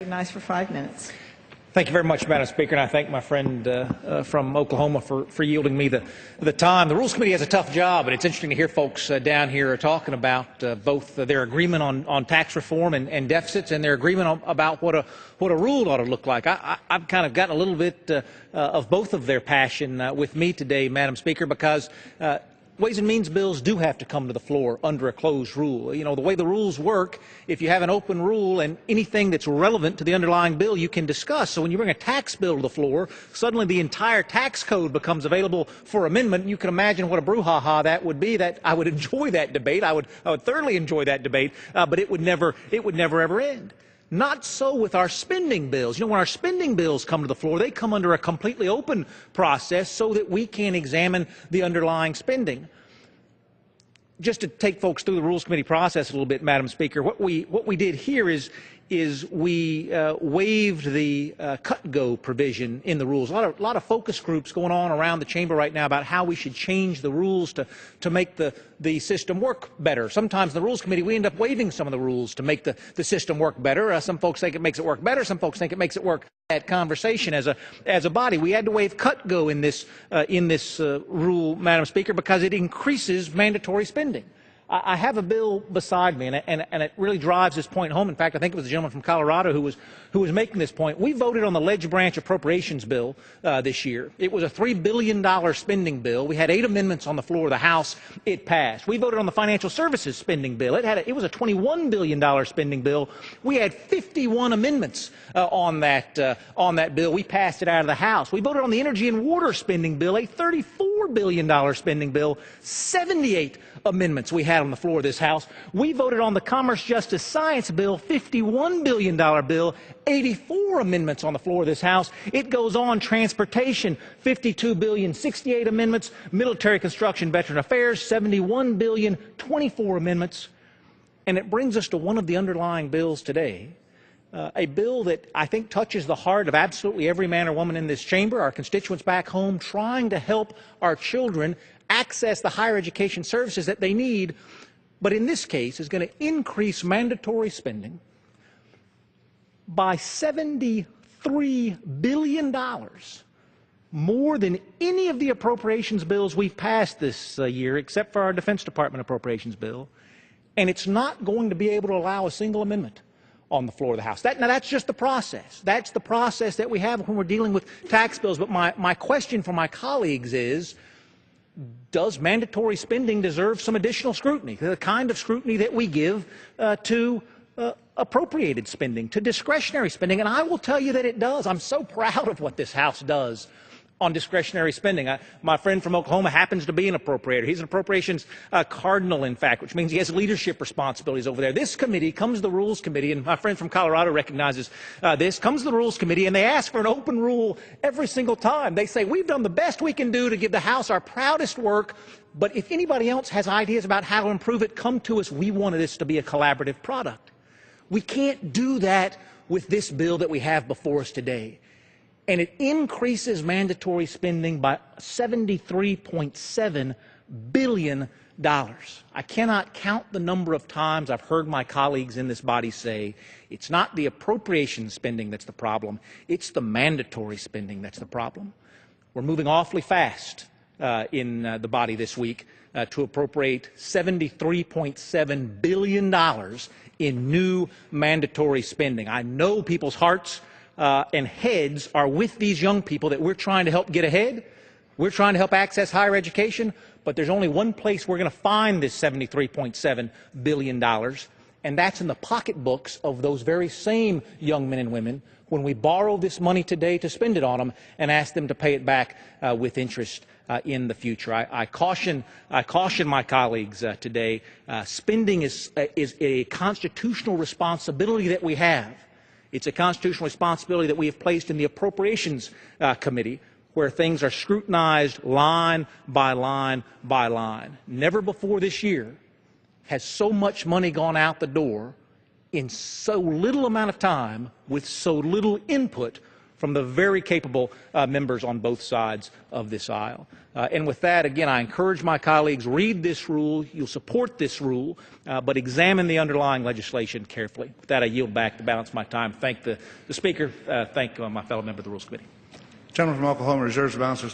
Recognized for 5 minutes. Thank you very much, Madam Speaker, and I thank my friend from Oklahoma for yielding me the time. The Rules Committee has a tough job, and it's interesting to hear folks down here talking about both their agreement on tax reform and deficits and their agreement about what a rule ought to look like. I've kind of gotten a little bit of both of their passion with me today, Madam Speaker, because Ways and Means bills do have to come to the floor under a closed rule. You know, the way the rules work, if you have an open rule and anything that's relevant to the underlying bill you can discuss. So when you bring a tax bill to the floor, suddenly the entire tax code becomes available for amendment. You can imagine what a brouhaha that would be. That I would enjoy that debate. I would thoroughly enjoy that debate, but it would never ever end. Not so with our spending bills. You know, when our spending bills come to the floor, they come under a completely open process so that we can examine the underlying spending. Just to take folks through the Rules Committee process a little bit, Madam Speaker, what we did here is we waived the cut-go provision in the rules. A lot of focus groups going on around the chamber right now about how we should change the rules to make the system work better. Sometimes in the Rules Committee we end up waiving some of the rules to make the system work better. Some folks think it makes it work better. Some folks think it makes it work that conversation as a body. We had to waive cut-go in this rule, Madam Speaker, because it increases mandatory spending. I have a bill beside me, and it really drives this point home. In fact, I think it was the gentleman from Colorado who was making this point. We voted on the Ledge Branch Appropriations Bill this year. It was a $3 billion spending bill. We had 8 amendments on the floor of the House. It passed. We voted on the Financial Services Spending Bill. It was a $21 billion spending bill. We had 51 amendments on that bill. We passed it out of the House. We voted on the Energy and Water Spending Bill, a $34 billion spending bill, 78 amendments we had on the floor of this House. We voted on the Commerce, Justice, Science Bill, $51 billion bill, 84 amendments on the floor of this House. It goes on. Transportation, $52 billion, 68 amendments. Military Construction, Veteran Affairs, $71 billion, 24 amendments. And it brings us to one of the underlying bills today, a bill that I think touches the heart of absolutely every man or woman in this chamber, our constituents back home, trying to help our children access the higher education services that they need, but in this case is going to increase mandatory spending by $73 billion, more than any of the appropriations bills we've passed this year, except for our Defense Department appropriations bill, and it's not going to be able to allow a single amendment on the floor of the House. Now, that's just the process. That's the process that we have when we're dealing with tax bills. But my question for my colleagues is, does mandatory spending deserve some additional scrutiny, the kind of scrutiny that we give to appropriated spending, to discretionary spending? And I will tell you that it does. I'm so proud of what this House does on discretionary spending. My friend from Oklahoma happens to be an appropriator. He's an appropriations cardinal, in fact, which means he has leadership responsibilities over there. This committee comes to the Rules Committee, and my friend from Colorado recognizes this, comes to the Rules Committee, and they ask for an open rule every single time. They say, we've done the best we can do to give the House our proudest work, but if anybody else has ideas about how to improve it, come to us. We wanted this to be a collaborative product. We can't do that with this bill that we have before us today. And it increases mandatory spending by $73.7 billion. I cannot count the number of times I've heard my colleagues in this body say, it's not the appropriation spending that's the problem, it's the mandatory spending that's the problem. We're moving awfully fast in the body this week to appropriate $73.7 billion in new mandatory spending. I know people's hearts and heads are with these young people that we're trying to help get ahead. We're trying to help access higher education, but there's only one place we're going to find this $73.7 billion, and that's in the pocketbooks of those very same young men and women when we borrow this money today to spend it on them and ask them to pay it back with interest in the future. I caution my colleagues today. Spending is a constitutional responsibility that we have. It's a constitutional responsibility that we have placed in the Appropriations Committee, where things are scrutinized line by line by line. Never before this year has so much money gone out the door in so little amount of time with so little input from from the very capable members on both sides of this aisle. And with that, again, I encourage my colleagues, read this rule. You'll support this rule, but examine the underlying legislation carefully. With that, I yield back the balance of my time. Thank the Speaker. Thank my fellow member of the Rules Committee. Gentleman from Oklahoma reserves the balance of